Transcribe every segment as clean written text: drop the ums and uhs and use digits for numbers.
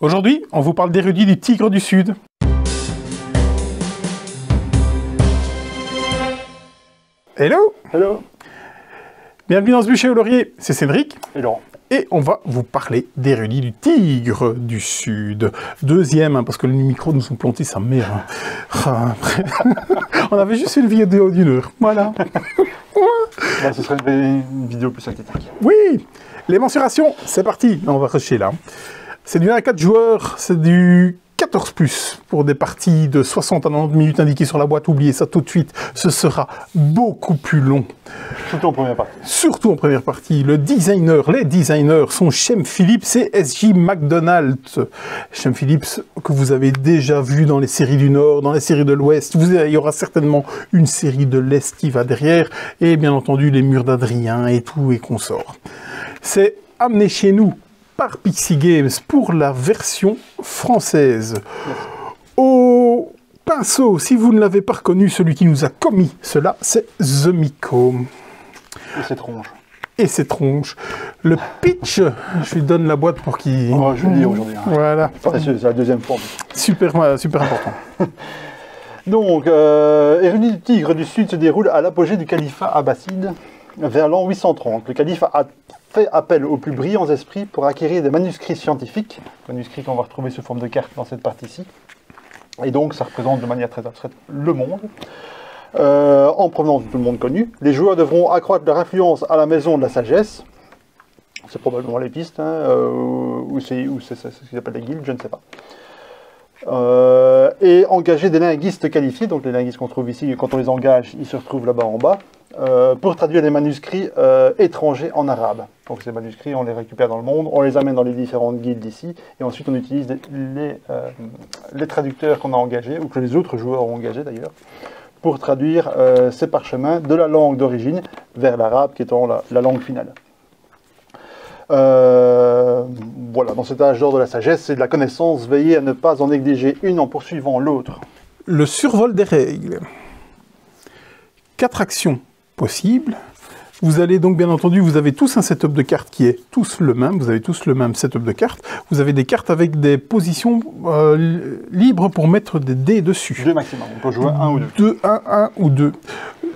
Aujourd'hui, on vous parle d'érudits du Tigre du Sud. Hello! Hello! Bienvenue dans ce bûcher au laurier, c'est Cédric. Et Laurent. Et on va vous parler d'érudits du Tigre du Sud. Deuxième, parce que les micros nous ont planté sa mère. On avait juste une vidéo d'une heure, voilà. Là, ce serait une vidéo plus synthétique. Oui! Les mensurations, c'est parti. On va rusher là. C'est du 1 à 4 joueurs, c'est du 14+, pour des parties de 60 à 90 minutes indiquées sur la boîte. Oubliez ça tout de suite, ce sera beaucoup plus long. Surtout en première partie. Surtout en première partie. Les designers sont Shem Phillips et S.J. McDonald. Shem Phillips, que vous avez déjà vu dans les séries du Nord, dans les séries de l'Ouest. Il y aura certainement une série de l'Est qui va derrière. Et bien entendu, les murs d'Adrien et tout et consorts. C'est amené chez nous par Pixie Games pour la version française. Au pinceau, si vous ne l'avez pas reconnu, celui qui nous a commis cela, c'est The Miko. Et ses tronches. Et ses tronches. Le pitch, je lui donne la boîte pour qu'il... Oh, je le dis aujourd'hui. Hein. Voilà. C'est la deuxième fois. Super important. Donc, Érudits du Tigre du Sud se déroule à l'apogée du califat abbasside vers l'an 830. Le calife a fait appel aux plus brillants esprits pour acquérir des manuscrits scientifiques, manuscrits qu'on va retrouver sous forme de cartes dans cette partie-ci. Et donc, ça représente de manière très abstraite le monde. En provenance de tout le monde connu. Les joueurs devront accroître leur influence à la maison de la sagesse. C'est probablement les pistes, hein, ou c'est ce qu'ils appellent les guildes, je ne sais pas. Et engager des linguistes qualifiés, donc les linguistes qu'on trouve ici, quand on les engage, ils se retrouvent là-bas en bas, pour traduire des manuscrits étrangers en arabe. Donc ces manuscrits, on les récupère dans le monde, on les amène dans les différentes guildes ici, et ensuite on utilise les traducteurs qu'on a engagés, ou que les autres joueurs ont engagés d'ailleurs, pour traduire ces parchemins de la langue d'origine vers l'arabe, qui étant la langue finale. Voilà, dans cet âge d'or de la sagesse et de la connaissance, veillez à ne pas en négliger une en poursuivant l'autre. Le survol des règles. 4 actions possibles. Vous allez donc, bien entendu, vous avez tous un setup de cartes qui est tous le même. Vous avez tous le même setup de cartes. Vous avez des cartes avec des positions libres pour mettre des dés dessus. 2 maximum, on peut jouer 1 ou 2. 1 ou 2.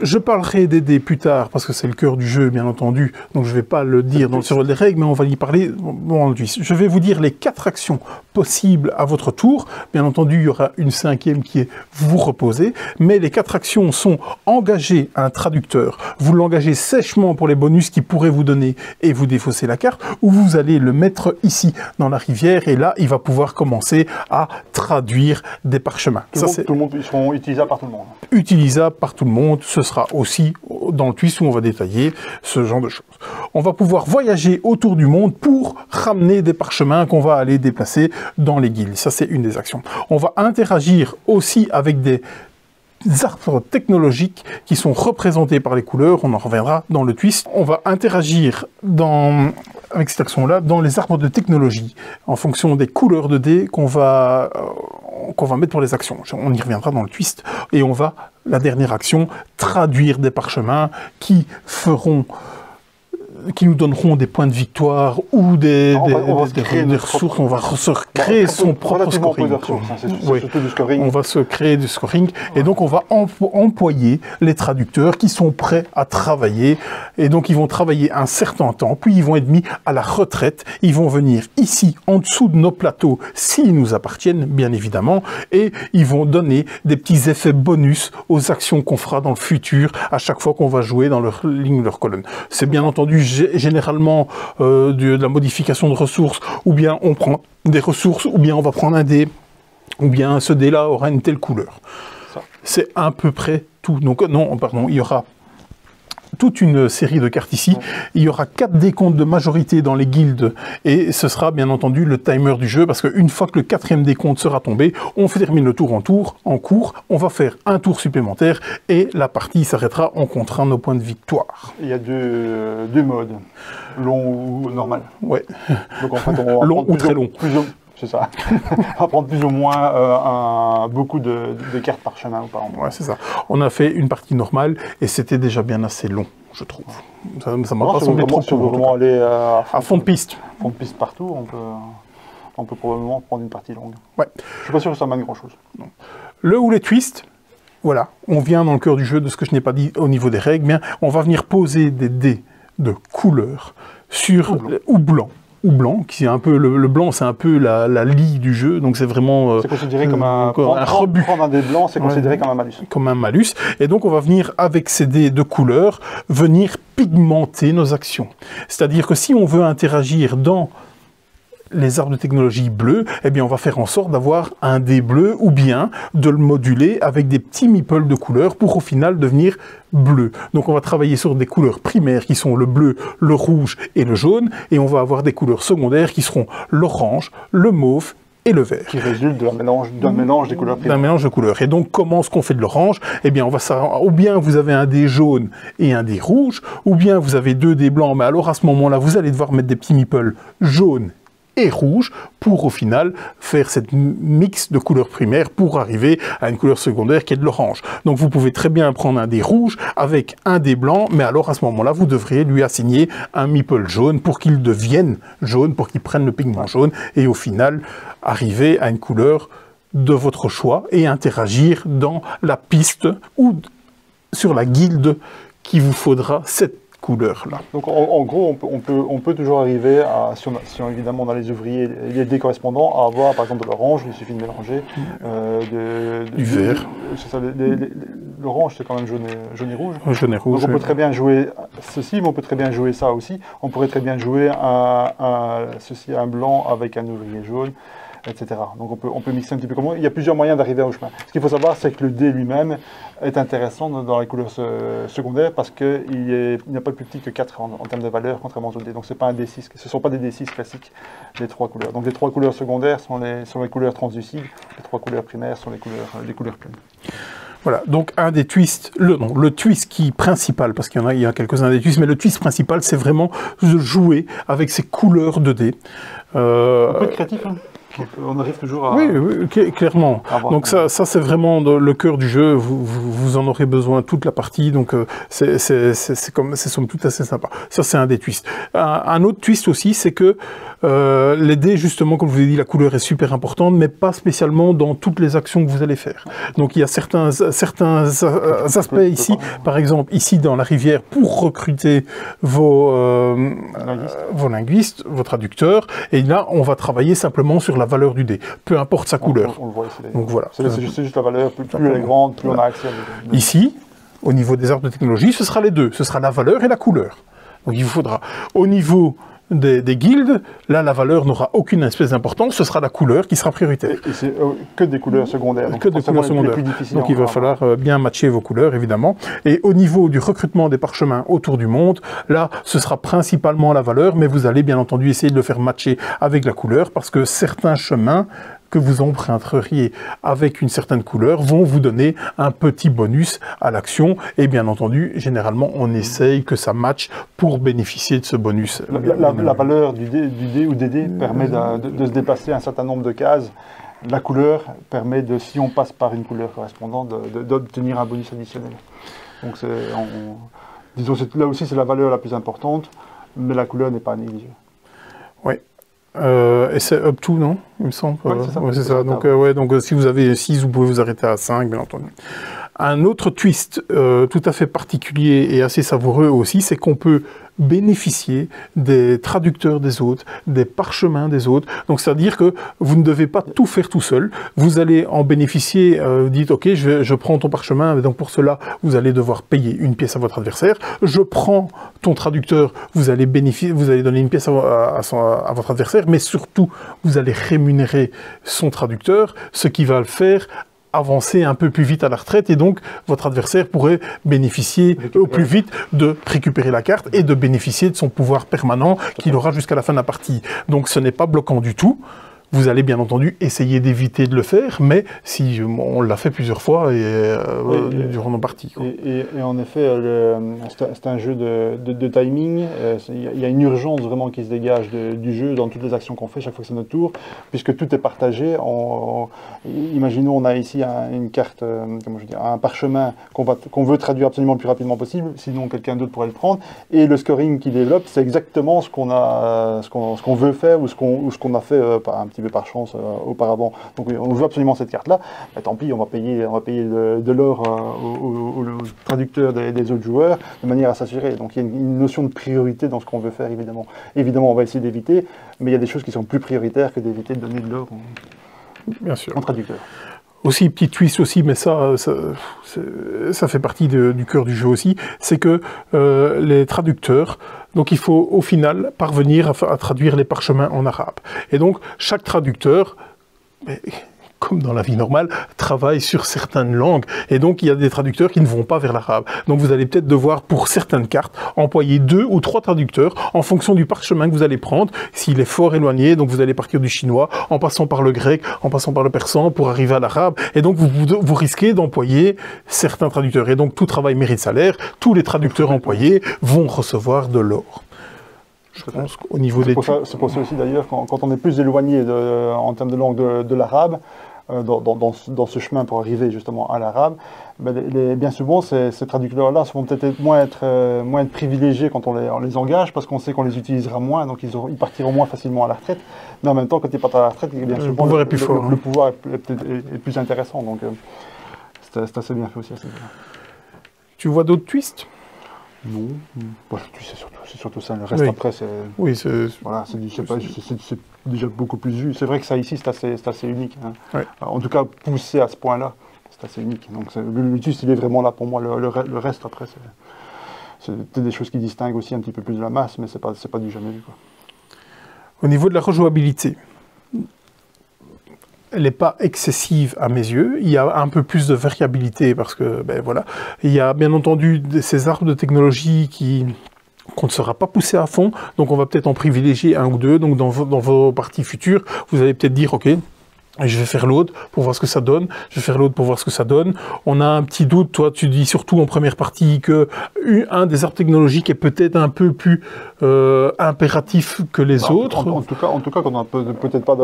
Je parlerai des dés plus tard, parce que c'est le cœur du jeu, bien entendu. Donc je ne vais pas le dire dans le survol des règles, mais on va y parler dans le twist. Je vais vous dire les 4 actions possibles à votre tour. Bien entendu, il y aura une 5e qui est vous reposer. Mais les 4 actions sont engager un traducteur. Vous l'engagez sèchement pour les bonus qu'il pourrait vous donner et vous défausser la carte, ou vous allez le mettre ici dans la rivière, et là, il va pouvoir commencer à traduire des parchemins. Tout le monde, ils seront utilisables par tout le monde. Utilisable par tout le monde, ce sera aussi dans le twist où on va détailler ce genre de choses. On va pouvoir voyager autour du monde pour ramener des parchemins qu'on va aller déplacer dans les guildes. Ça, c'est une des actions. On va interagir aussi avec des arbres technologiques qui sont représentés par les couleurs, on en reviendra dans le twist. On va interagir avec cette action-là dans les arbres de technologie, en fonction des couleurs de dés qu'on va mettre pour les actions. On y reviendra dans le twist. Et on va, la dernière action, traduire des parchemins qui nous donneront des points de victoire ou des ressources. On va se créer son propre scoring. Oui. Du scoring. On va se créer du scoring. Et donc, on va employer les traducteurs qui sont prêts à travailler. Et donc, ils vont travailler un certain temps. Puis, ils vont être mis à la retraite. Ils vont venir ici, en dessous de nos plateaux, s'ils nous appartiennent, bien évidemment. Et ils vont donner des petits effets bonus aux actions qu'on fera dans le futur, à chaque fois qu'on va jouer dans leur ligne, leur colonne. C'est bien entendu généralement de la modification de ressources, ou bien on prend des ressources, ou bien on va prendre un dé, ou bien ce dé-là aura une telle couleur. C'est à peu près tout. Donc non, pardon, il y aura toute une série de cartes ici. Il y aura 4 décomptes de majorité dans les guildes, et ce sera bien entendu le timer du jeu, parce qu'une fois que le 4e décompte sera tombé, on termine le tour en cours, on va faire un tour supplémentaire, et la partie s'arrêtera en comptant nos points de victoire. Il y a deux modes, long ou normal. Ouais. Donc en fait, on va long ou très long. C'est ça. On va prendre plus ou moins beaucoup de cartes par chemin ou par an. Ouais, c'est ça. On a fait une partie normale et c'était déjà bien assez long, je trouve. Ça m'a pas semblé trop court. On peut vraiment aller à fond de piste. Fond de piste partout, on peut probablement prendre une partie longue. Ouais. Je suis pas sûr que ça mène grand-chose. Le ou les twists, voilà, on vient dans le cœur du jeu de ce que je n'ai pas dit au niveau des règles, bien, on va venir poser des dés de couleur sur ou blanc, qui est un peu le blanc, c'est un peu la lie du jeu, donc c'est vraiment c'est considéré comme un rebut. Prendre un dé blanc, c'est considéré comme un malus. Comme un malus, et donc on va venir avec ces dés de couleur venir pigmenter nos actions. C'est-à-dire que si on veut interagir dans les arbres de technologie bleus, eh bien on va faire en sorte d'avoir un dé bleu ou bien de le moduler avec des petits meeples de couleurs pour au final devenir bleu. Donc on va travailler sur des couleurs primaires qui sont le bleu, le rouge et le jaune, et on va avoir des couleurs secondaires qui seront l'orange, le mauve et le vert. Qui résulte d'un mélange des couleurs primaires. D'un mélange de couleurs. Et donc, comment est-ce qu'on fait de l'orange? Eh bien, on va savoir, ou bien vous avez un dé jaune et un dé rouge, ou bien vous avez deux dés blancs, mais alors à ce moment-là, vous allez devoir mettre des petits meeples jaunes et rouge pour au final faire cette mix de couleurs primaires pour arriver à une couleur secondaire qui est de l'orange. Donc vous pouvez très bien prendre un dé rouge avec un dé blanc, mais alors à ce moment-là, vous devriez lui assigner un meeple jaune pour qu'il devienne jaune, pour qu'il prenne le pigment jaune et au final arriver à une couleur de votre choix et interagir dans la piste ou sur la guilde qui vous faudra cette couleur-là. Donc en gros, on peut toujours arriver à, si évidemment on a les ouvriers, les dés correspondants, à avoir par exemple de l'orange, il suffit de mélanger, du vert. C'est ça, l'orange c'est quand même jaune et rouge. Jaune et rouge. Donc on peut très bien jouer ceci, mais on peut très bien jouer ça aussi. On pourrait très bien jouer un blanc avec un ouvrier jaune, etc. Donc on peut mixer un petit peu comme ça. Il y a plusieurs moyens d'arriver au chemin. Ce qu'il faut savoir, c'est que le dé lui-même est intéressant dans les couleurs secondaires parce qu'il n'a pas plus petit que 4 en termes de valeur, contrairement aux dés. Donc c'est pas un D6, ce ne sont pas des D6 classiques, les 3 couleurs. Donc les 3 couleurs secondaires sont les couleurs translucides, les 3 couleurs primaires sont les couleurs pleines. Voilà, donc un des twists, le twist principal, parce qu'il y a quelques-uns des twists, mais le twist principal, c'est vraiment de jouer avec ces couleurs de dés. On peut être créatif, hein. On arrive toujours à... Oui, clairement. Donc ça c'est vraiment le cœur du jeu. Vous en aurez besoin toute la partie. Donc c'est somme toute assez sympa. Ça c'est un des twists. Un autre twist aussi, c'est que les dés, justement, comme je vous ai dit, la couleur est super importante, mais pas spécialement dans toutes les actions que vous allez faire. Donc il y a certains aspects ici, par exemple ici dans la rivière, pour recruter vos linguistes, vos traducteurs. Et là, on va travailler simplement sur la valeur du dé, peu importe sa couleur. On le voit ici. Donc voilà. C'est juste la valeur, plus elle est grande, plus on a accès à l'idée. Ici, au niveau des arbres de technologie, ce sera les deux. Ce sera la valeur et la couleur. Donc il vous faudra. Au niveau des guildes, là la valeur n'aura aucune espèce d'importance, ce sera la couleur qui sera prioritaire. Et c'est que des couleurs secondaires. Donc que des couleurs secondaires. Donc il va falloir bien matcher vos couleurs, évidemment. Et au niveau du recrutement des parchemins autour du monde, là ce sera principalement la valeur, mais vous allez bien entendu essayer de le faire matcher avec la couleur, parce que certains chemins que vous emprunteriez avec une certaine couleur vont vous donner un petit bonus à l'action. Et bien entendu, généralement, on essaye que ça matche pour bénéficier de ce bonus. La valeur du dé ou des dés permet de se déplacer un certain nombre de cases. La couleur permet, si on passe par une couleur correspondante, d'obtenir un bonus additionnel. Donc disons, là aussi, c'est la valeur la plus importante, mais la couleur n'est pas négligée. Oui. Et c'est up to, non? Il me semble. Oui, c'est ça. Ouais, c'est ça. Donc, donc si vous avez 6, vous pouvez vous arrêter à 5, bien entendu. Un autre twist tout à fait particulier et assez savoureux aussi, c'est qu'on peut bénéficier des traducteurs des autres, des parchemins des autres. Donc, c'est-à-dire que vous ne devez pas tout faire tout seul. Vous allez en bénéficier. Vous dites, OK, je prends ton parchemin. Donc, pour cela, vous allez devoir payer une pièce à votre adversaire. Je prends ton traducteur. Vous allez donner une pièce à votre adversaire. Mais surtout, vous allez rémunérer son traducteur, ce qui va le faire avancer un peu plus vite à la retraite, et donc votre adversaire pourrait bénéficier au plus vite de récupérer la carte et de bénéficier de son pouvoir permanent qu'il aura jusqu'à la fin de la partie. Donc ce n'est pas bloquant du tout. Vous allez bien entendu essayer d'éviter de le faire, mais si on l'a fait plusieurs fois durant nos parties. Et en effet, c'est un jeu de timing. Il y a une urgence vraiment qui se dégage du jeu dans toutes les actions qu'on fait chaque fois que c'est notre tour, puisque tout est partagé. Imaginons, on a ici une carte, un parchemin qu'on veut traduire absolument le plus rapidement possible, sinon quelqu'un d'autre pourrait le prendre. Et le scoring qu'il développe, c'est exactement ce qu'on veut faire ou ce qu'on a fait par un petit petit peu par chance auparavant. Donc on veut absolument cette carte-là. Bah, tant pis, on va payer de l'or aux traducteurs des autres joueurs de manière à s'assurer. Donc il y a une notion de priorité dans ce qu'on veut faire, évidemment. Évidemment, on va essayer d'éviter, mais il y a des choses qui sont plus prioritaires que d'éviter de donner de l'or Bien sûr. en traducteur. Aussi, petit twist aussi, mais ça fait partie du cœur du jeu aussi, c'est que les traducteurs, donc il faut au final parvenir à traduire les parchemins en arabe. Et donc chaque traducteur, comme dans la vie normale, travaille sur certaines langues. Et donc il y a des traducteurs qui ne vont pas vers l'arabe. Donc vous allez peut-être devoir, pour certaines cartes, employer 2 ou 3 traducteurs en fonction du parchemin que vous allez prendre. S'il est fort éloigné, donc vous allez partir du chinois, en passant par le grec, en passant par le persan, pour arriver à l'arabe. Et donc vous risquez d'employer certains traducteurs. Et donc tout travail mérite salaire. Tous les traducteurs employés vont recevoir de l'or. Je pense qu'au niveau des... C'est pour ça aussi d'ailleurs, quand on est plus éloigné en termes de langue de l'arabe, dans ce chemin pour arriver justement à l'arabe, bien souvent ces traducteurs-là vont peut-être moins être privilégiés quand on les engage, parce qu'on sait qu'on les utilisera moins, donc ils partiront moins facilement à la retraite. Mais en même temps, quand ils partent à la retraite, bien souvent, le pouvoir est plus fort. Le pouvoir est plus intéressant, donc c'est assez bien fait aussi. Tu vois d'autres twists? Non, c'est surtout ça. Le reste après, c'est voilà, c'est déjà beaucoup plus vu. C'est vrai que ça ici, c'est assez unique. Hein. Ouais. En tout cas, poussé à ce point-là, c'est assez unique. Donc le twist, il est vraiment là pour moi. Le reste après, c'est des choses qui distinguent aussi un petit peu plus de la masse, mais c'est pas du jamais vu, quoi. Au niveau de la rejouabilité, elle n'est pas excessive à mes yeux. Il y a un peu plus de variabilité parce que, voilà, il y a bien entendu ces arbres de technologie qu'on ne sera pas poussé à fond. Donc, on va peut-être en privilégier un ou deux. Donc, dans vos parties futures, vous allez peut-être dire, OK, je vais faire l'autre pour voir ce que ça donne. Je vais faire l'autre pour voir ce que ça donne. On a un petit doute. Toi, tu dis surtout en première partie que un des arbres technologiques est peut-être un peu plus impératif que les autres. En tout cas, quand on n'a peut-être pas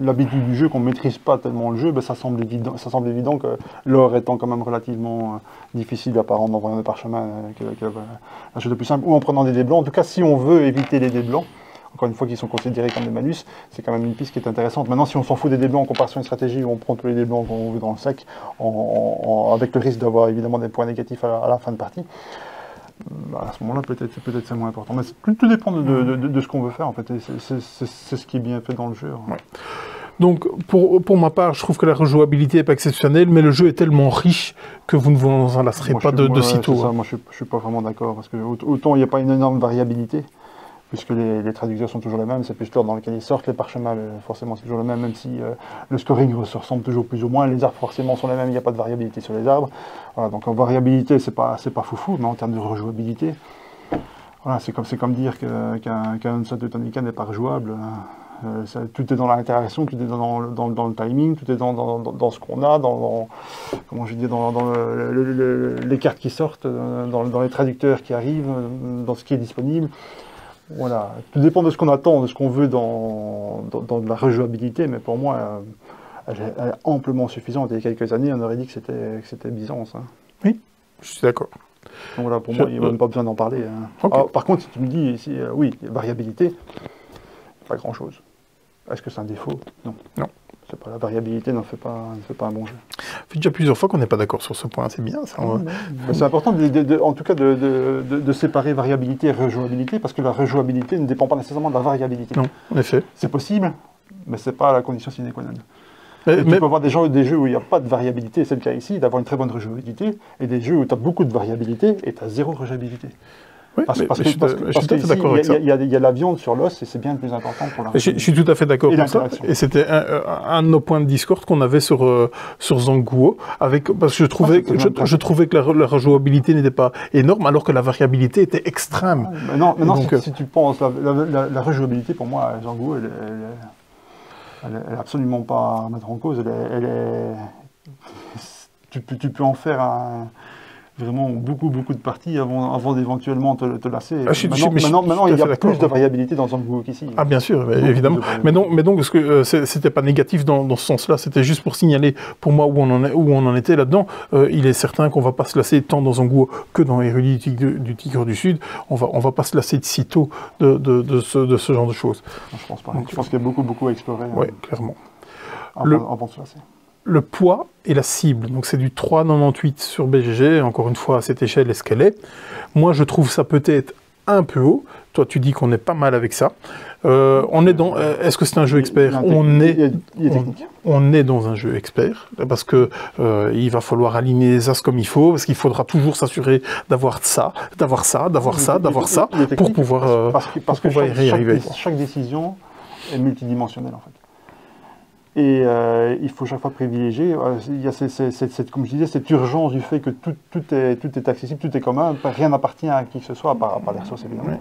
l'habitude du jeu, qu'on ne maîtrise pas tellement le jeu, ça semble évident que l'or étant quand même relativement difficile à rendre dans un parchemin la chose la plus simple, ou en prenant des dés blancs. En tout cas, si on veut éviter les dés blancs, encore une fois, qui sont considérés comme des malus, c'est quand même une piste qui est intéressante. Maintenant, si on s'en fout des dés blancs en comparaison à une stratégie où on prend tous les dés blancs qu'on veut dans le sac, avec le risque d'avoir évidemment des points négatifs à la fin de partie, à ce moment-là, peut-être c'est moins important. Mais tout dépend de ce qu'on veut faire, en fait. C'est ce qui est bien fait dans le jeu. Ouais. Donc, pour ma part, je trouve que la rejouabilité n'est pas exceptionnelle, mais le jeu est tellement riche que vous ne vous en lasserez pas de sitôt. Moi, je ne suis pas vraiment d'accord, parce que autant il n'y a pas une énorme variabilité, puisque les traducteurs sont toujours les mêmes, c'est plus l'ordre dans lequel ils sortent, les parchemins, forcément c'est toujours le même si le scoring se ressemble toujours plus ou moins, les arbres forcément sont les mêmes, il n'y a pas de variabilité sur les arbres. Voilà, donc en variabilité, c'est pas foufou, mais en termes de rejouabilité, voilà, c'est comme dire qu'un Onslaught de Teutonica n'est pas rejouable. Tout est dans l'interaction, tout est dans le timing, tout est dans ce qu'on a, comment je dis, dans les cartes qui sortent, dans les traducteurs qui arrivent, dans ce qui est disponible. Voilà, tout dépend de ce qu'on attend, de ce qu'on veut dans la rejouabilité, mais pour moi, elle est amplement suffisante. Il y a quelques années, on aurait dit que c'était Byzance. Hein. Oui, je suis d'accord. Donc voilà, pour moi, il n'y a même pas besoin d'en parler. Hein. Okay. Alors, par contre, si tu me dis, ici, oui, variabilité, pas grand-chose. Est-ce que c'est un défaut? Non. Non. La variabilité ne fait pas un bon jeu. Ça fait déjà plusieurs fois qu'on n'est pas d'accord sur ce point, c'est bien ça. C'est important en tout cas de séparer variabilité et rejouabilité, parce que la rejouabilité ne dépend pas nécessairement de la variabilité. Non, en effet. C'est possible, mais ce n'est pas la condition sine qua non. Tu peux avoir des jeux où il n'y a pas de variabilité, c'est le cas ici, d'avoir une très bonne rejouabilité, et des jeux où tu as beaucoup de variabilité et tu as zéro rejouabilité. Oui, je suis tout à fait d'accord avec ça. Il y a la viande sur l'os et c'est bien le plus important pour la je suis tout à fait d'accord avec ça. Et c'était un de nos points de discorde qu'on avait sur Zanguo, parce que je trouvais que la rejouabilité n'était pas énorme, alors que la variabilité était extrême. Non, si tu penses, la rejouabilité, pour moi, Zanguo, elle est absolument pas à mettre en cause. Tu peux en faire vraiment beaucoup de parties avant d'éventuellement te lasser. Maintenant, il y a plus de variabilité dans Zangogo qu'ici. Ah bien sûr, évidemment. Mais donc parce que c'était pas négatif dans ce sens-là, c'était juste pour signaler pour moi où on en était là-dedans. Il est certain qu'on va pas se lasser tant dans Zangogo que dans Érudit du Tigre du Sud. On va pas se lasser de sitôt de ce genre de choses. Je pense pas. Je pense qu'il y a beaucoup à explorer. Oui, clairement. Avant de se lasser. Le poids et la cible, donc c'est du 3,98 sur BGG, encore une fois à cette échelle est-ce qu'elle est. Moi je trouve ça peut-être un peu haut, toi tu dis qu'on est pas mal avec ça. On est dans, est-ce que c'est un jeu expert? On est dans un jeu expert, parce que il va falloir aligner les as comme il faut, parce qu'il faudra toujours s'assurer d'avoir ça, pour pouvoir y arriver. Chaque décision est multidimensionnelle en fait. Et il faut chaque fois privilégier. Il y a comme je disais, cette urgence du fait que tout est accessible, tout est commun, rien n'appartient à qui que ce soit, à part les ressources évidemment.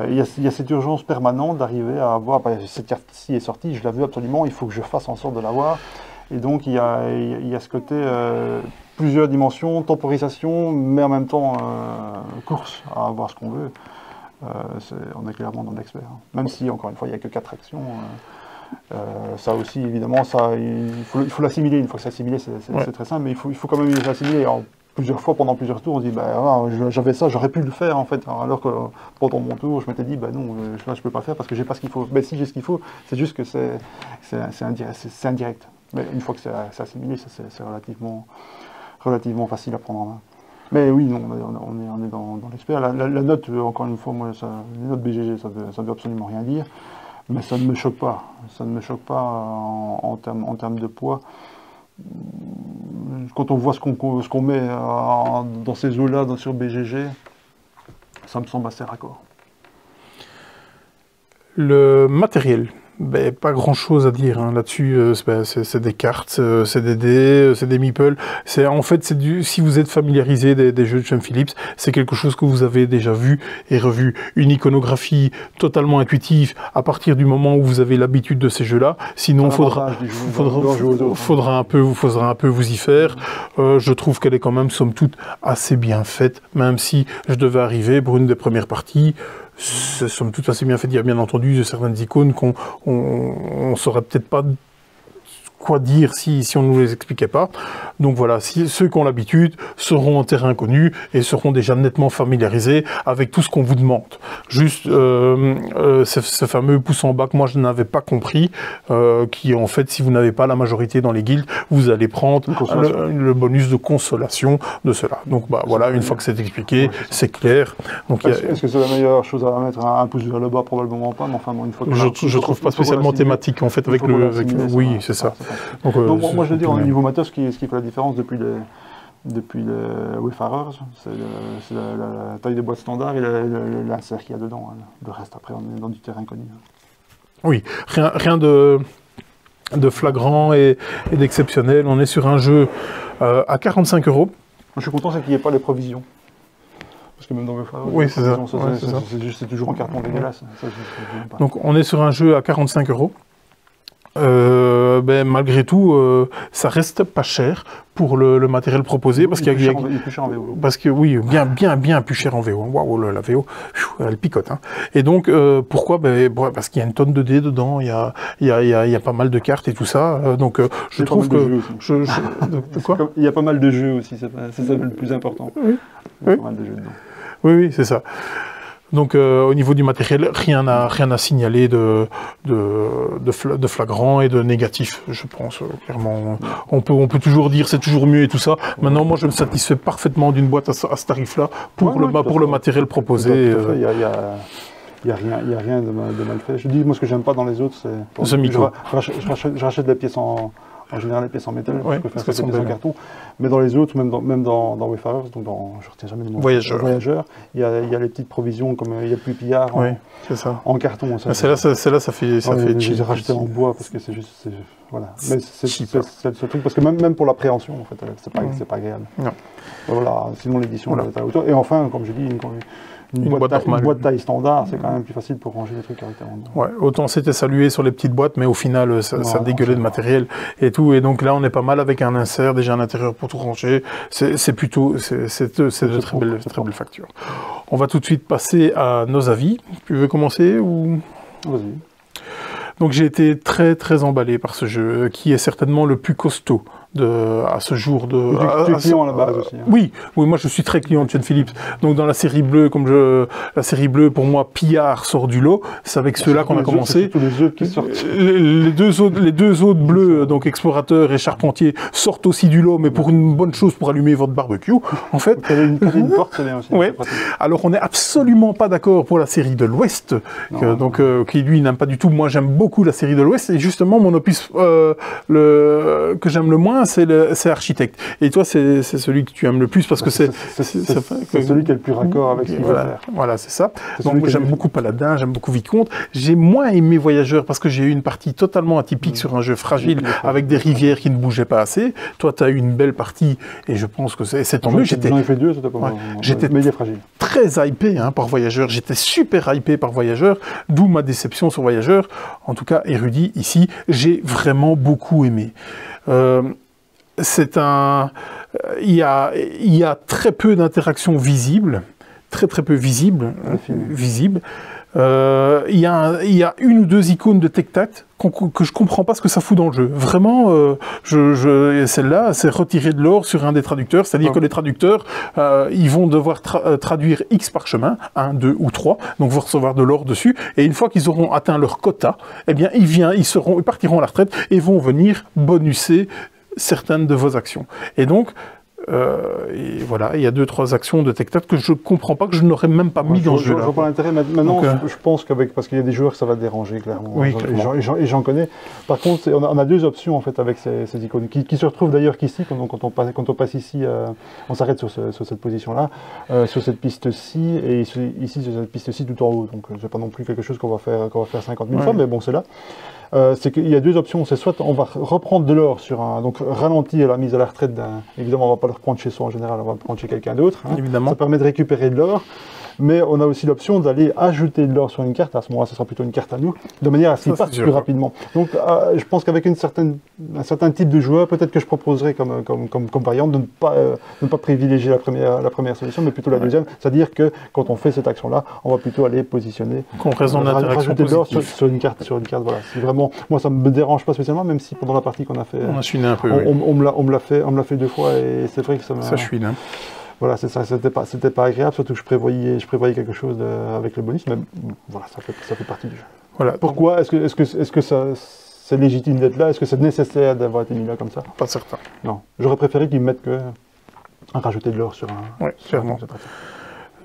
Il y a cette urgence permanente d'arriver à avoir, cette carte-ci est sortie, je la veux absolument, il faut que je fasse en sorte de l'avoir. Et donc il y a ce côté plusieurs dimensions, temporisation, mais en même temps course à avoir ce qu'on veut. On est clairement dans l'expert. Même si, encore une fois, il n'y a que 4 actions. Ça aussi, évidemment, il faut l'assimiler. Une fois que c'est assimilé, c'est très simple, mais il faut quand même l'assimiler. Plusieurs fois, pendant plusieurs tours, on se dit, j'avais ça, j'aurais pu le faire, en fait. Alors que pendant mon tour, je m'étais dit, non, là, je peux pas le faire parce que j'ai pas ce qu'il faut. Mais si j'ai ce qu'il faut, c'est juste que c'est indirect. Mais une fois que c'est assimilé, c'est relativement facile à prendre en main. Mais oui, non, on est dans l'expert. La note, encore une fois, moi, les notes BGG, ça veut absolument rien dire. Mais ça ne me choque pas. Ça ne me choque pas en termes de poids. Quand on voit ce qu'on met dans ces eaux-là, sur BGG, ça me semble assez raccord. Le matériel. Pas grand chose à dire là-dessus, c'est des cartes, c'est des dés, c'est des meeples. En fait, si vous êtes familiarisé des jeux de Chem Phillips, c'est quelque chose que vous avez déjà vu et revu. Une iconographie totalement intuitive à partir du moment où vous avez l'habitude de ces jeux-là. Sinon, faudra un peu vous y faire. Je trouve qu'elle est quand même, somme toute, assez bien faite, même si je devais arriver pour une des premières parties. C'est somme toute assez bien fait. Il y a bien entendu certaines icônes qu'on saurait peut-être pas quoi dire si on ne nous les expliquait pas. Donc voilà, ceux qui ont l'habitude seront en terrain connu et seront déjà nettement familiarisés avec tout ce qu'on vous demande. Juste ce fameux pouce en bas que moi je n'avais pas compris, qui en fait, si vous n'avez pas la majorité dans les guildes, vous allez prendre le bonus de consolation de cela. Donc voilà, une fois que c'est expliqué, c'est clair. Est-ce que c'est la meilleure chose à mettre un pouce vers le bas? Probablement pas, mais enfin une fois que je trouve pas spécialement thématique en fait avec oui, c'est ça. Donc, moi je veux dire, au niveau matos, ce qui fait la différence depuis les Wayfarers, c'est la taille des boîtes standard et l'insert qu'il y a dedans. Le reste, après, on est dans du terrain connu. Oui, rien de flagrant et d'exceptionnel. On est sur un jeu à 45 €. Je suis content, c'est qu'il n'y ait pas les provisions. Parce que même dans Wayfarers, oui, c'est ça. C'est toujours en carton dégueulasse. Donc on est sur un jeu à 45 €. Malgré tout, ça reste pas cher pour le matériel proposé, parce qu'il y a plus cher en VO. Parce que oui, bien plus cher en VO. Waouh, la VO, elle picote. Et donc pourquoi? Parce qu'il y a une tonne de dés dedans, il y a pas mal de cartes et tout ça. Donc je trouve que quoi? Il y a pas mal de jeux aussi, c'est ça le plus important. Oui. Il y a pas mal de jeux dedans. Oui, c'est ça. Donc au niveau du matériel, rien à signaler de flagrant et de négatif, je pense, clairement. On peut toujours dire c'est toujours mieux et tout ça. Maintenant, moi, je me satisfais parfaitement d'une boîte à ce tarif-là pour le matériel proposé. Il n'y a rien de mal fait. Je dis, moi, ce que j'aime pas dans les autres, c'est... Je rachète des pièces en général, les pièces en métal, parce que c'est des pièces en carton. Mais dans les autres, même dans Wayfarers, donc je retiens jamais le nom. Voyageurs. Il y a les petites provisions, comme il y a plus pillard en carton. Celle-là, ça fait cheap. J'ai racheté en bois, parce que c'est juste... Voilà. Mais c'est ce truc, parce que même pour l'appréhension, en fait, c'est pas agréable. Non. Voilà. Sinon, l'édition, elle est à la hauteur. Et enfin, comme je dis, Une boîte normale. Une boîte taille standard, c'est quand même plus facile pour ranger les trucs correctement. Ouais, autant c'était salué sur les petites boîtes, mais au final, ça dégueulait de matériel et tout. Et donc là, on est pas mal avec un insert, déjà un intérieur pour tout ranger. C'est plutôt, c'est de très belles factures. On va tout de suite passer à nos avis. Tu veux commencer ou... Vas-y. Donc j'ai été très très emballé par ce jeu, qui est certainement le plus costaud à ce jour de... Tu es client à la base aussi. Hein. Oui, moi je suis très client de Sean Phillips. Donc dans la série bleue, la série bleue pour moi, Pillard sort du lot. C'est avec ceux-là qu'on a commencé. Tous les autres qui sortent. Les deux autres bleus, donc Explorateur et Charpentier, sortent aussi du lot, mais pour une bonne chose, pour allumer votre barbecue, en fait. Une porte, c'est bien aussi. Ouais. Alors on n'est absolument pas d'accord pour la série de l'Ouest, qui lui n'aime pas du tout. Moi j'aime beaucoup la série de l'Ouest, et justement mon opus que j'aime le moins, c'est Architecte. Et toi, c'est celui que tu aimes le plus parce que c'est celui qui est le plus raccord avec ce qu'il veut faire. Voilà, c'est ça. Donc moi, j'aime beaucoup Paladin, j'aime beaucoup Vicomte. J'ai moins aimé Voyageur parce que j'ai eu une partie totalement atypique sur un jeu fragile avec des rivières qui ne bougeaient pas assez. Toi, tu as eu une belle partie et je pense que c'est tant mieux. J'en ai fait deux, c'était pas mal. J'étais très hypé par Voyageur. J'étais super hypé par Voyageur, d'où ma déception sur Voyageur. En tout cas, Érudit, ici, j'ai vraiment beaucoup aimé. Il y a très peu d'interactions visibles, très peu visibles. Il y a une ou deux icônes de Tec-Tac que je comprends pas ce que ça fout dans le jeu. Vraiment, celle-là, c'est retirer de l'or sur un des traducteurs, c'est-à-dire que les traduceurs, ils vont devoir traduire X parchemins, 1, 2 ou 3, donc vont recevoir de l'or dessus, et une fois qu'ils auront atteint leur quota, eh bien, ils partiront à la retraite et vont venir bonusser certaines de vos actions. Et donc, et voilà, il y a 2-3 actions de Tec-Tac que je ne comprends pas, que je n'aurais même pas mis dans ce jeu-là. Je vois pas l'intérêt. Maintenant, je pense parce qu'il y a des joueurs que ça va déranger, clairement. Oui, et j'en connais. Par contre, on a deux options, en fait, avec ces icônes, qui se retrouvent d'ailleurs qu'ici, quand on passe ici, on s'arrête sur cette position-là, sur cette piste-ci, et ici, sur cette piste-ci, tout en haut. Donc, c'est pas non plus quelque chose qu'on va faire 50 000 fois, mais bon, c'est là. C'est qu'il y a deux options, c'est soit on va reprendre de l'or donc ralentir la mise à la retraite évidemment on va pas le reprendre chez soi en général, on va le prendre chez quelqu'un d'autre, hein. Évidemment. Ça permet de récupérer de l'or, mais on a aussi l'option d'aller ajouter de l'or sur une carte, à ce moment-là ce sera plutôt une carte à nous, de manière à ce qu'il passe plus rapidement. Donc je pense qu'avec un certain type de joueur, peut-être que je proposerais comme variante de ne pas privilégier la première solution, mais plutôt la deuxième, c'est-à-dire que quand on fait cette action-là, on va plutôt aller positionner, rajouter de l'or sur une carte, voilà. Si vraiment, moi ça me dérange pas spécialement, même si pendant la partie qu'on a fait, on a chouiné un peu, on me l'a fait 2 fois, et c'est vrai que ça chouine, hein. Voilà, c'est ça, c'était pas agréable, surtout que je prévoyais quelque chose avec le bonus, mais voilà, ça fait partie du jeu. Voilà. Pourquoi est-ce que ça c'est légitime d'être là? Est-ce que c'est nécessaire d'avoir été mis là comme ça? Pas certain. Non. J'aurais préféré qu'ils mettent rajouter de l'or sur un... Oui, clairement.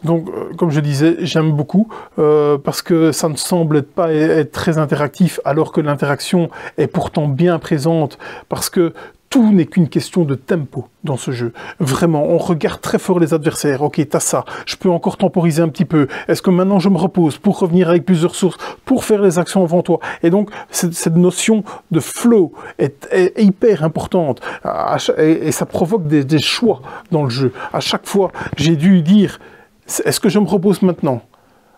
Donc, comme je disais, j'aime beaucoup, parce que ça ne semble pas être très interactif, alors que l'interaction est pourtant bien présente, parce que tout n'est qu'une question de tempo dans ce jeu. Vraiment, on regarde très fort les adversaires. Ok, t'as ça, je peux encore temporiser un petit peu. Est-ce que maintenant je me repose pour revenir avec plus de ressources, pour faire les actions avant toi? Et donc, cette notion de flow est hyper importante. Et ça provoque des choix dans le jeu. À chaque fois, j'ai dû dire, est-ce que je me repose maintenant?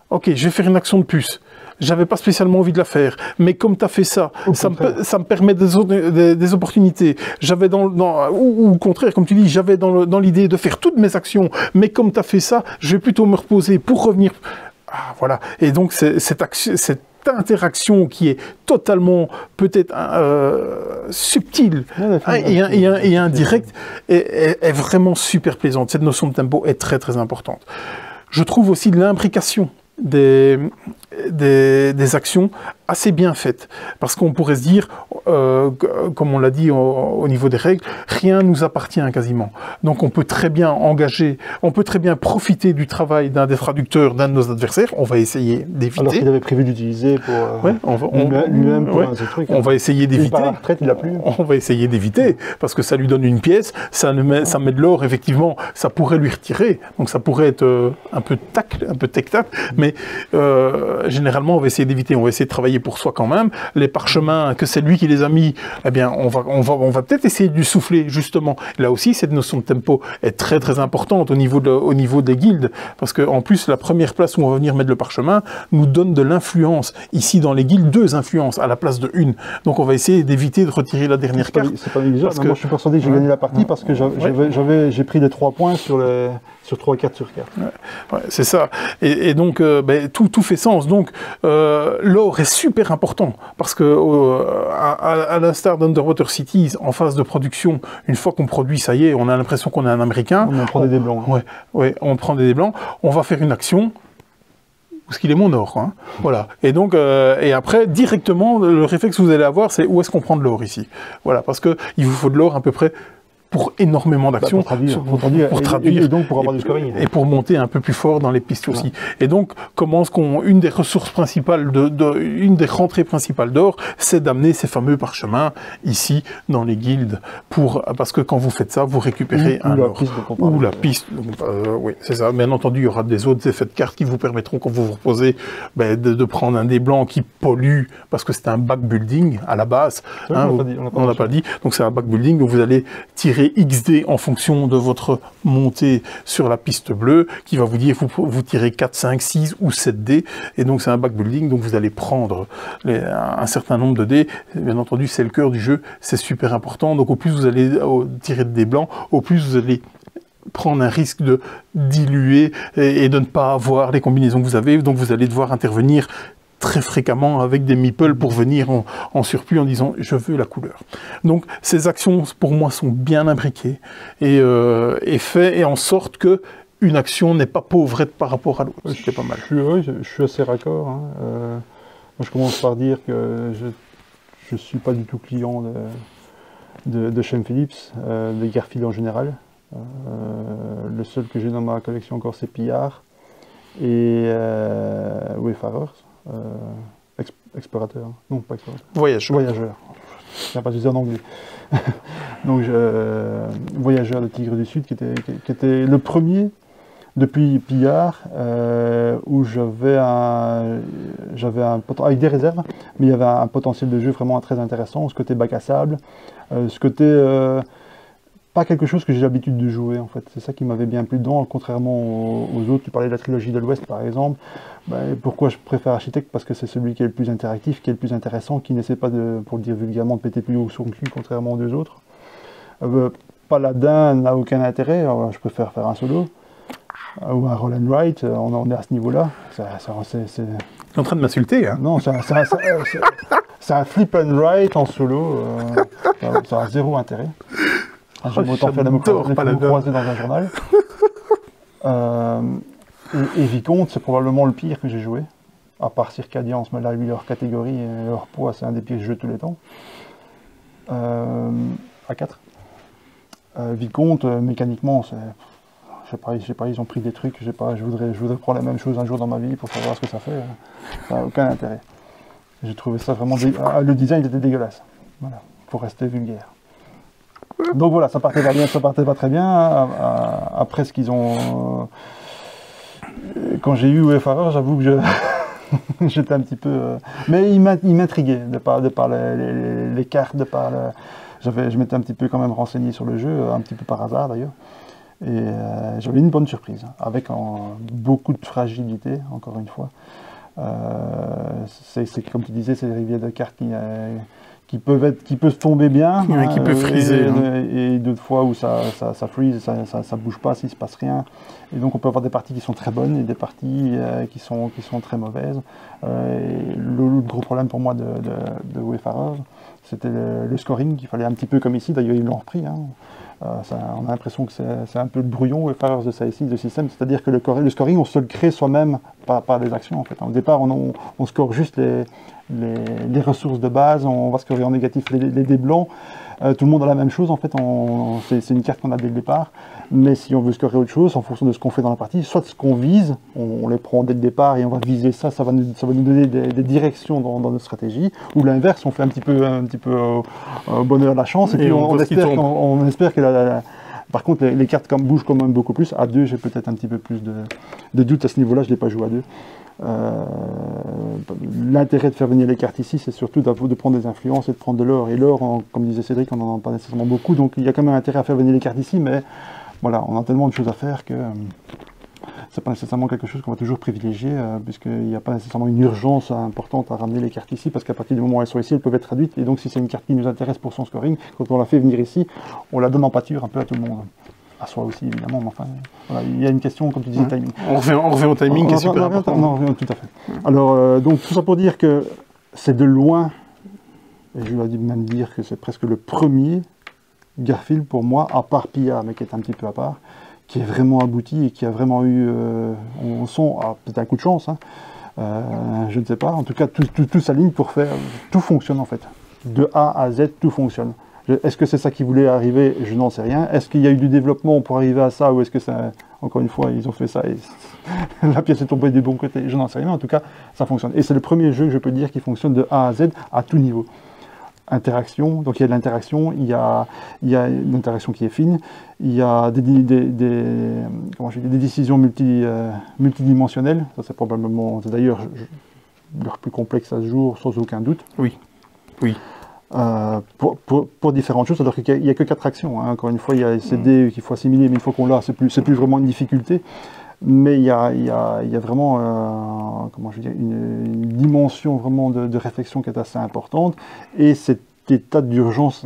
Ok, je vais faire une action de plus. J'avais pas spécialement envie de la faire, mais comme tu as fait ça, ça me permet des opportunités. J'avais ou au contraire, comme tu dis, j'avais dans l'idée de faire toutes mes actions, mais comme tu as fait ça, je vais plutôt me reposer pour revenir. Ah, voilà. Et donc cette interaction qui est totalement peut-être subtile et indirecte est vraiment super plaisante. Cette notion de tempo est très très importante. Je trouve aussi l'imbrication des actions assez bien faites, parce qu'on pourrait se dire, comme on l'a dit au niveau des règles, rien ne nous appartient quasiment. Donc on peut très bien profiter du travail d'un des traducteurs, d'un de nos adversaires. On va essayer d'éviter. Alors qu'il avait prévu d'utiliser pour lui-même pour ce truc. On va essayer d'éviter. La retraite, il a plus. On va essayer d'éviter, parce que ça lui donne une pièce, ça met de l'or, effectivement, ça pourrait lui retirer. Donc ça pourrait être un peu tec-tac, mais généralement on va essayer d'éviter. On va essayer de travailler travailler pour soi quand même. Les parchemins, que c'est lui qui les a mis, eh bien, on va peut-être essayer de lui souffler, justement. Là aussi, cette notion de tempo est très, très importante au niveau des guildes, parce qu'en plus, la première place où on va venir mettre le parchemin nous donne de l'influence. Ici, dans les guildes, 2 influences à la place de 1. Donc, on va essayer d'éviter de retirer la dernière carte. C'est pas négligeable. Moi, je suis persuadé que j'ai gagné la partie parce que j'ai pris les 3 points sur 3 cartes sur 4. Ouais, c'est ça. Et donc, tout fait sens. Donc, l'or est super important parce que, à l'instar d'Underwater Cities, en phase de production, une fois qu'on produit, ça y est, on a l'impression qu'on est un Américain. On prend des dés blancs. Ouais, on prend des dés blancs. On va faire une action. Où est-ce qu'il est mon or, hein. Voilà. Et donc, et après, directement, le réflexe que vous allez avoir, c'est où est-ce qu'on prend de l'or ici. Voilà, parce que il vous faut de l'or à peu près pour énormément d'actions, pour traduire et donc pour avoir du scoring. Et pour monter un peu plus fort dans les pistes aussi. Et donc, une des ressources principales, une des rentrées principales d'or, c'est d'amener ces fameux parchemins ici dans les guildes, parce que quand vous faites ça, vous récupérez un or. Ou la piste. Oui, c'est ça. Bien entendu, il y aura des autres effets de cartes qui vous permettront, quand vous vous reposez, de prendre un dé blanc qui pollue, parce que c'est un backbuilding à la base. On n'a pas dit. Donc c'est un backbuilding où vous allez tirer XD en fonction de votre montée sur la piste bleue, qui va vous dire vous tirez 4, 5, 6 ou 7 dés, et donc c'est un backbuilding, donc vous allez prendre un certain nombre de dés. Bien entendu, c'est le cœur du jeu, c'est super important. Donc au plus vous allez tirer de dés blancs, au plus vous allez prendre un risque de diluer et de ne pas avoir les combinaisons que vous avez, donc vous allez devoir intervenir très fréquemment avec des meeples pour venir en surplus en disant je veux la couleur. Donc ces actions pour moi sont bien imbriquées et fait en sorte que une action n'est pas pauvrette par rapport à l'autre. C'était pas mal. Je suis assez raccord. Hein. Moi je commence par dire que je suis pas du tout client de Shem Phillips, de Garfield en général. Le seul que j'ai dans ma collection encore c'est Pillard et Wayfarers. Explorateur, non pas explorateur. Voyageur. Je n'ai pas dit en anglais. Donc, Voyageur de Tigre du Sud, qui était le premier depuis Pillard, où j'avais avec des réserves, mais il y avait un potentiel de jeu vraiment très intéressant, ce côté bac à sable, ce côté pas quelque chose que j'ai l'habitude de jouer en fait. C'est ça qui m'avait bien plu dedans, contrairement aux autres. Tu parlais de la trilogie de l'Ouest par exemple. Pourquoi je préfère Architecte? Parce que c'est celui qui est le plus interactif, qui est le plus intéressant, qui n'essaie pas de, pour le dire vulgairement, de péter plus haut son cul, contrairement aux 2 autres. Paladin n'a aucun intérêt, alors je préfère faire un solo. Ou un roll and write, on est à ce niveau-là. T'es en train de m'insulter, hein? Non, c'est un flip and write en solo. Ça a 0 intérêt. J'aime autant faire la croisée dans un journal. Et Vicomte, c'est probablement le pire que j'ai joué. À part Circadiance, mais là, lui, leur catégorie et leur poids, c'est un des pires jeux de tous les temps. À 4. Vicomte, mécaniquement, c'est... Je sais pas, ils ont pris des trucs, je voudrais prendre la même chose un jour dans ma vie pour savoir ce que ça fait. Ça n'a aucun intérêt. J'ai trouvé ça vraiment... Le design était dégueulasse. Voilà, pour rester vulgaire. Donc voilà, ça partait pas bien, ça partait pas très bien. Après ce qu'ils ont... Quand j'ai eu Wayfarer, j'avoue que j'étais un petit peu... Mais il m'intriguait de par les cartes, je m'étais un petit peu quand même renseigné sur le jeu, un petit peu par hasard d'ailleurs. Et j'avais une bonne surprise, avec beaucoup de fragilité, encore une fois. C'est comme tu disais, c'est des rivières de cartes qui peuvent tomber bien, qui peuvent friser. Et d'autres fois où ça freeze, ça bouge pas, s'il se passe rien. Et donc on peut avoir des parties qui sont très bonnes et des parties qui sont très mauvaises. Le gros problème pour moi de Wayfarers, c'était le scoring, qu'il fallait un petit peu comme ici, d'ailleurs ils l'ont repris. Hein. On a l'impression que c'est un peu le brouillon Wayfarers de ça ici, de système, c'est-à-dire que le scoring, on se le crée soi-même par des actions en fait. Au départ, on score juste les ressources de base, on va scorer en négatif les dés blancs. Tout le monde a la même chose en fait, c'est une carte qu'on a dès le départ, mais si on veut scorer autre chose, en fonction de ce qu'on fait dans la partie, soit ce qu'on vise, on les prend dès le départ et on va viser ça, ça va nous donner des directions dans notre stratégie, ou l'inverse, on fait un petit peu au bonheur de la chance, et puis on espère que par contre les cartes bougent quand même beaucoup plus. À 2, j'ai peut-être un petit peu plus de doute à ce niveau-là, je ne l'ai pas joué à 2. L'intérêt de faire venir les cartes ici, c'est surtout de prendre des influences et de prendre de l'or. Et l'or, comme disait Cédric, on n'en a pas nécessairement beaucoup, donc il y a quand même intérêt à faire venir les cartes ici, mais voilà, on a tellement de choses à faire que c'est pas nécessairement quelque chose qu'on va toujours privilégier, puisqu'il n'y a pas nécessairement une urgence importante à ramener les cartes ici, parce qu'à partir du moment où elles sont ici, elles peuvent être traduites, et donc si c'est une carte qui nous intéresse pour son scoring, quand on la fait venir ici, on la donne en pâture un peu à tout le monde. À soi aussi, évidemment, mais enfin, voilà, il y a une question, comme tu disais, timing. On revient au timing, qui est super important. Non, on revient tout à fait. Alors, donc, tout ça pour dire que c'est de loin, et je vais même dire que c'est presque le premier Garfield pour moi, à part Pia, mais qui est un petit peu à part, qui est vraiment abouti et qui a vraiment eu, on sent, peut-être un coup de chance, hein, je ne sais pas, en tout cas, tout s'aligne pour faire, tout fonctionne en fait. De A à Z, tout fonctionne. Est-ce que c'est ça qui voulait arriver? Je n'en sais rien. Est-ce qu'il y a eu du développement pour arriver à ça, ou est-ce que ça, encore une fois, ils ont fait ça et la pièce est tombée du bon côté? Je n'en sais rien, en tout cas, ça fonctionne. Et c'est le premier jeu que je peux dire qui fonctionne de A à Z, à tout niveau. Interaction, donc il y a de l'interaction, il y a une interaction qui est fine, il y a des décisions multidimensionnelles, ça c'est probablement, c'est d'ailleurs leur plus complexe à ce jour, sans aucun doute. Oui, oui. Pour différentes choses, alors qu'il n'y a que 4 actions, hein. Encore une fois, il y a ces dés qu'il faut assimiler, mais une fois qu'on l'a, c'est plus vraiment une difficulté. Mais il y a vraiment comment je veux dire, une dimension vraiment de réflexion qui est assez importante, et cet état d'urgence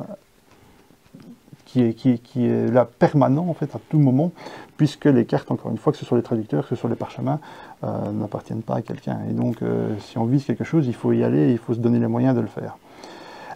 qui est là permanent en fait à tout moment, puisque les cartes, encore une fois, que ce soit les traducteurs, que ce soit les parchemins, n'appartiennent pas à quelqu'un. Et donc si on vise quelque chose, il faut y aller, il faut se donner les moyens de le faire.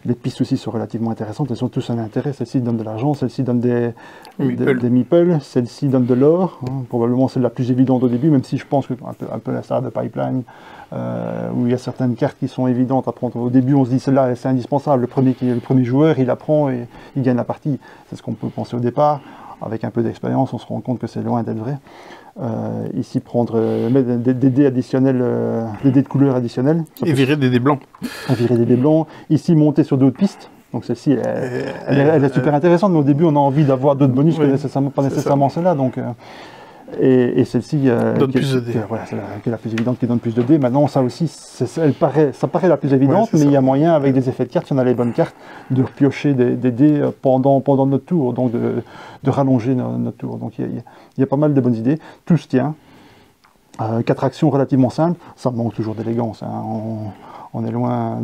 Les pistes aussi sont relativement intéressantes, elles ont tous un intérêt. Celle-ci donne de l'argent, celle-ci donne des meeples, celle-ci donne de l'or. Hein. Probablement c'est la plus évidente au début, même si je pense que un peu la star de Pipeline, où il y a certaines cartes qui sont évidentes à prendre. Au début, on se dit celle-là, c'est indispensable. Le premier joueur, il apprend et il gagne la partie. C'est ce qu'on peut penser au départ. Avec un peu d'expérience, on se rend compte que c'est loin d'être vrai. Ici, prendre des dés additionnels, des dés de couleur additionnels. Et virer des dés blancs. Et virer des dés blancs. Ici, monter sur d'autres pistes. Donc celle-ci, elle est super intéressante, mais au début, on a envie d'avoir d'autres bonus, oui, pas nécessairement celle-là. Donc, et celle-ci, donne plus de dés. Voilà, c'est la plus évidente qui donne plus de dés. Maintenant, ça aussi, ça paraît la plus évidente, mais il y a moyen, avec des effets de cartes, si on a les bonnes cartes, de piocher des dés pendant notre tour, donc de rallonger notre tour. Donc il y a pas mal de bonnes idées. Tout se tient. 4 actions relativement simples. Ça manque toujours d'élégance. Hein. On est loin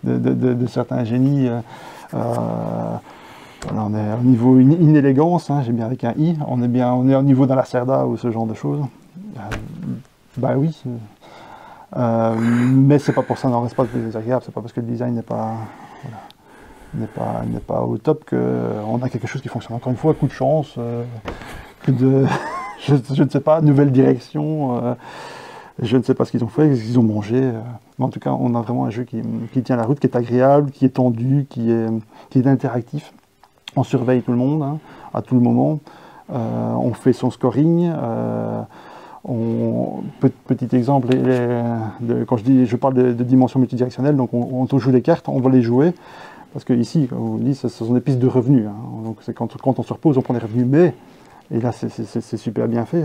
de certains génies. Voilà, on est au niveau inélégance, hein, j'ai bien avec un i, on est au niveau d'un Lacerda ou ce genre de choses. Bah oui, mais c'est pas pour ça, n'en reste pas plus désagréable, c'est pas parce que le design n'est pas au top qu'on a quelque chose qui fonctionne. Encore une fois, coup de chance, je ne sais pas, nouvelle direction, je ne sais pas ce qu'ils ont fait, ce qu'ils ont mangé, mais en tout cas, on a vraiment un jeu qui tient la route, qui est agréable, qui est tendu, qui est interactif. On surveille tout le monde, hein, à tout le moment. On fait son scoring. Petit exemple, quand je parle de dimension multidirectionnelle, donc on joue les cartes, on va les jouer. Parce que ici, comme on dit, ce sont des pistes de revenus. Hein, donc c'est quand on se repose, on prend des revenus. Mais, et là c'est super bien fait.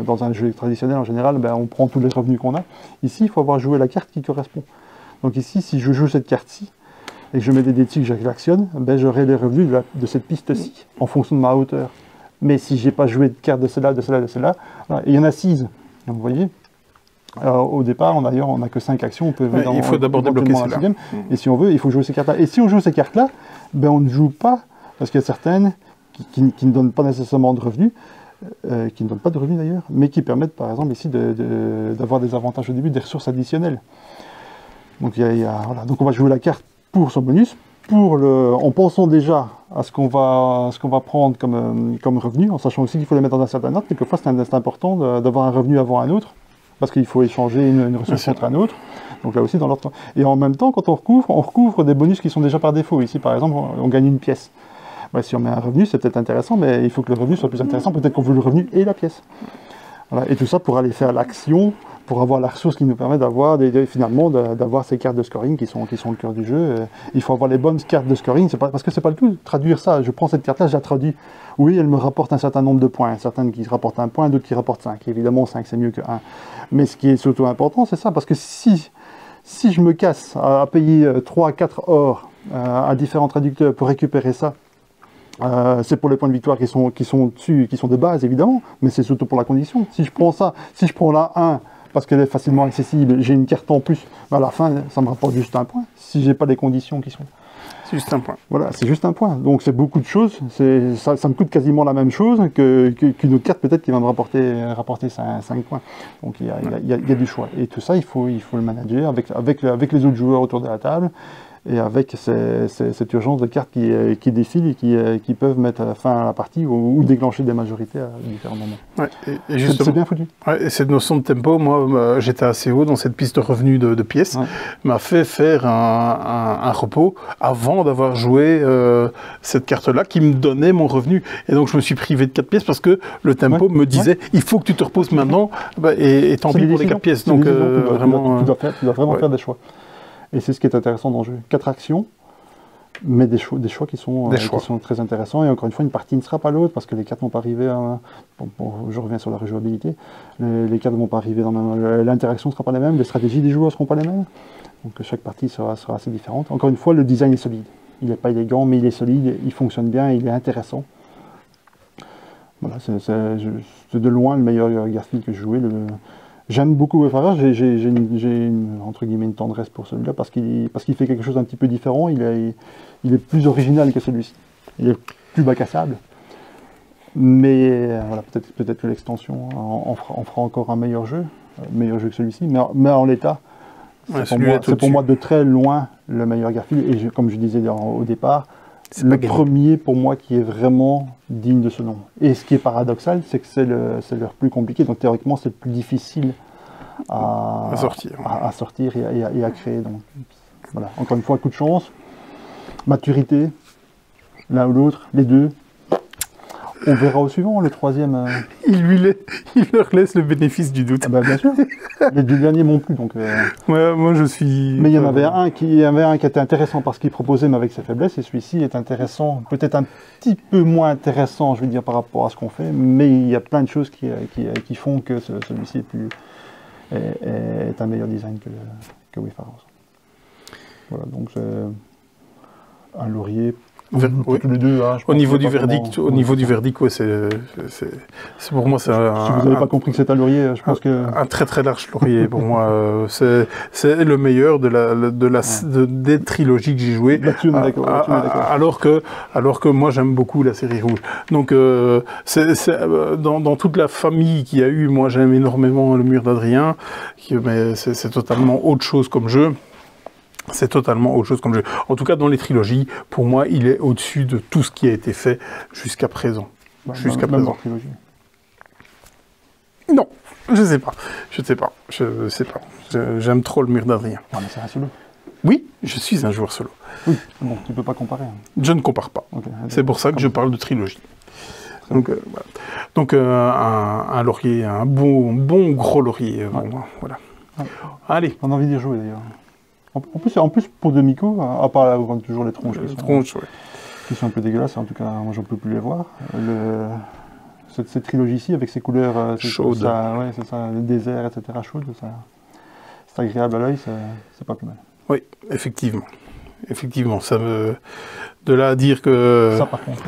Dans un jeu traditionnel, en général, ben, on prend tous les revenus qu'on a. Ici, il faut avoir joué la carte qui correspond. Donc ici, si je joue cette carte-ci, et que je mets des dés dessus que j'actionne, ben j'aurai les revenus de cette piste-ci, en fonction de ma hauteur. Mais si je n'ai pas joué de carte de celle-là, de celle-là, de celle-là, voilà, et il y en a 6. Donc vous voyez, alors, au départ, d'ailleurs, on n'a que 5 actions. Il faut d'abord débloquer celle-là. Et si on veut, il faut jouer ces cartes-là. Et si on joue ces cartes-là, ben on ne joue pas, parce qu'il y a certaines qui ne donnent pas nécessairement de revenus, qui ne donnent pas de revenus d'ailleurs, mais qui permettent par exemple ici d'avoir des avantages au début, des ressources additionnelles. Donc, voilà. Donc on va jouer la carte pour son bonus, en pensant déjà à ce qu'on va prendre comme revenu, en sachant aussi qu'il faut les mettre dans un certain ordre. Quelquefois, c'est important d'avoir un revenu avant un autre, parce qu'il faut échanger une ressource contre un autre. Donc là aussi, dans l'ordre. Et en même temps, quand on recouvre des bonus qui sont déjà par défaut. Ici, par exemple, on gagne une pièce. Ouais, si on met un revenu, c'est peut-être intéressant, mais il faut que le revenu soit plus intéressant. Peut-être qu'on veut le revenu et la pièce. Voilà. Et tout ça pour aller faire l'action pour avoir la ressource qui nous permet d'avoir finalement d'avoir ces cartes de scoring qui sont le cœur du jeu. Il faut avoir les bonnes cartes de scoring, parce que c'est pas le tout. Traduire ça, je prends cette carte-là, je la traduis. Oui, elle me rapporte un certain nombre de points, certaines qui rapportent 1 point, d'autres qui rapportent 5. Évidemment, 5 c'est mieux que 1. Mais ce qui est surtout important, c'est ça, parce que si je me casse à payer 3 à 4 or à différents traducteurs pour récupérer ça, c'est pour les points de victoire qui sont dessus, qui sont de base évidemment, mais c'est surtout pour la condition. Si je prends ça, si je prends la 1 parce qu'elle est facilement accessible, j'ai une carte en plus, à la fin ça me rapporte juste 1 point. Si j'ai pas les conditions qui sont. C'est juste 1 point. Voilà, c'est juste 1 point. Donc c'est beaucoup de choses. Ça me coûte quasiment la même chose qu'une autre carte peut-être qui va me rapporter 5 points. Donc il y a du choix. Et tout ça, il faut le manager avec les autres joueurs autour de la table. Et avec cette urgence de cartes qui défilent et qui peuvent mettre fin à la partie ou déclencher des majorités à différents moments. Ouais, et justement, c'est bien foutu. Ouais, et cette notion de tempo, moi j'étais assez haut dans cette piste de revenus de pièces, m'a fait faire un repos avant d'avoir joué cette carte-là qui me donnait mon revenu. Et donc je me suis privé de 4 pièces parce que le tempo me disait il faut que tu te reposes maintenant et tant pis pour les 4 pièces. Donc vraiment, tu dois vraiment faire des choix. Et c'est ce qui est intéressant dans le jeu. 4 actions, mais des choix qui sont très intéressants. Et encore une fois, une partie ne sera pas l'autre parce que les cartes n'ont pas arrivé à... je reviens sur la rejouabilité. Les cartes ne vont pas arriver dans la même... L'interaction ne sera pas la même, les stratégies des joueurs ne seront pas les mêmes. Donc chaque partie sera assez différente. Encore une fois, le design est solide. Il n'est pas élégant, mais il est solide, il fonctionne bien, il est intéressant. Voilà, c'est de loin le meilleur Garfield que j'ai joué. J'aime beaucoup Wayfarer, j'ai entre guillemets une tendresse pour celui-là parce qu'il fait quelque chose d'un petit peu différent, il est plus original que celui-ci. Il est plus bac à sable. Mais voilà, peut-être que l'extension en fera encore un meilleur jeu que celui-ci. Mais en l'état, c'est pour moi de très loin le meilleur Garfield. Et comme je disais au départ, le premier pour moi qui est vraiment digne de ce nom. Et ce qui est paradoxal, c'est que c'est le plus compliqué. Donc théoriquement, c'est le plus difficile à sortir et à créer. Donc voilà, encore une fois, coup de chance, maturité, l'un ou l'autre, les deux. On verra au suivant, le troisième. Il leur laisse le bénéfice du doute. Ah bah, bien sûr. Les deux derniers m'ont plu, donc. Ouais, moi je suis. Mais il y en avait un qui était intéressant parce qu'il proposait, mais avec ses faiblesses, et celui-ci est intéressant, peut-être un petit peu moins intéressant, je veux dire, par rapport à ce qu'on fait, mais il y a plein de choses qui font que celui-ci est un meilleur design que Wayfarer. Voilà, donc c'est un laurier. Tous les deux, hein, au niveau du verdict, ouais, c'est pour moi c'est si vous n'avez pas compris que c'est un laurier, je pense que un très très large laurier pour moi. C'est le meilleur des trilogies que j'ai jouées. Là-dessus, on est d'accord. Alors que moi j'aime beaucoup la série rouge. Donc dans toute la famille qu'il y a eu, moi j'aime énormément le Mur d'Adrien, mais c'est totalement autre chose comme jeu. C'est totalement autre chose comme jeu. En tout cas, dans les trilogies, pour moi, il est au-dessus de tout ce qui a été fait jusqu'à présent. Non, je sais pas. J'aime trop le Mur d'Adrien. Non, mais c'est un solo. Oui, je suis un joueur solo. Oui, bon, tu peux pas comparer. Je ne compare pas. Okay, c'est pour ça que je parle de trilogie. Donc, voilà. Donc un laurier, un bon gros laurier. Voilà. Allez. On a envie d'y jouer d'ailleurs. En plus, pour Demico, à part toujours les tronches qui sont un peu dégueulasses, en tout cas, moi, j'en peux plus les voir. Cette trilogie-ci, avec ses couleurs chaudes, c'est ça, le désert, etc., chaudes, c'est agréable à l'œil, c'est pas plus mal. Oui, effectivement. Ça me... De là à dire que... Ça, par contre...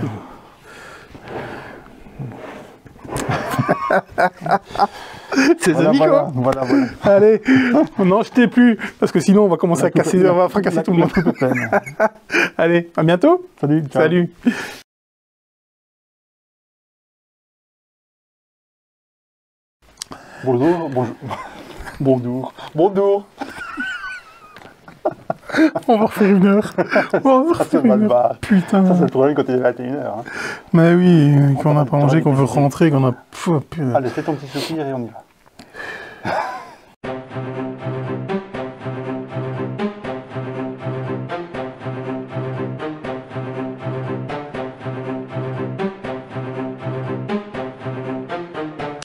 C'est Demico. Voilà. Allez, non, je t'ai plus, parce que sinon on va commencer à casser, on va fracasser tout le monde. Allez, à bientôt. Salut. Ciao. Salut. Bonjour. On va refaire 1 heure. Putain. Ça, c'est le problème quand il est 21h. Hein. Mais oui, qu'on n'a pas mangé, qu'on veut rentrer, qu'on a... Allez, fais ton petit soupir et on y va.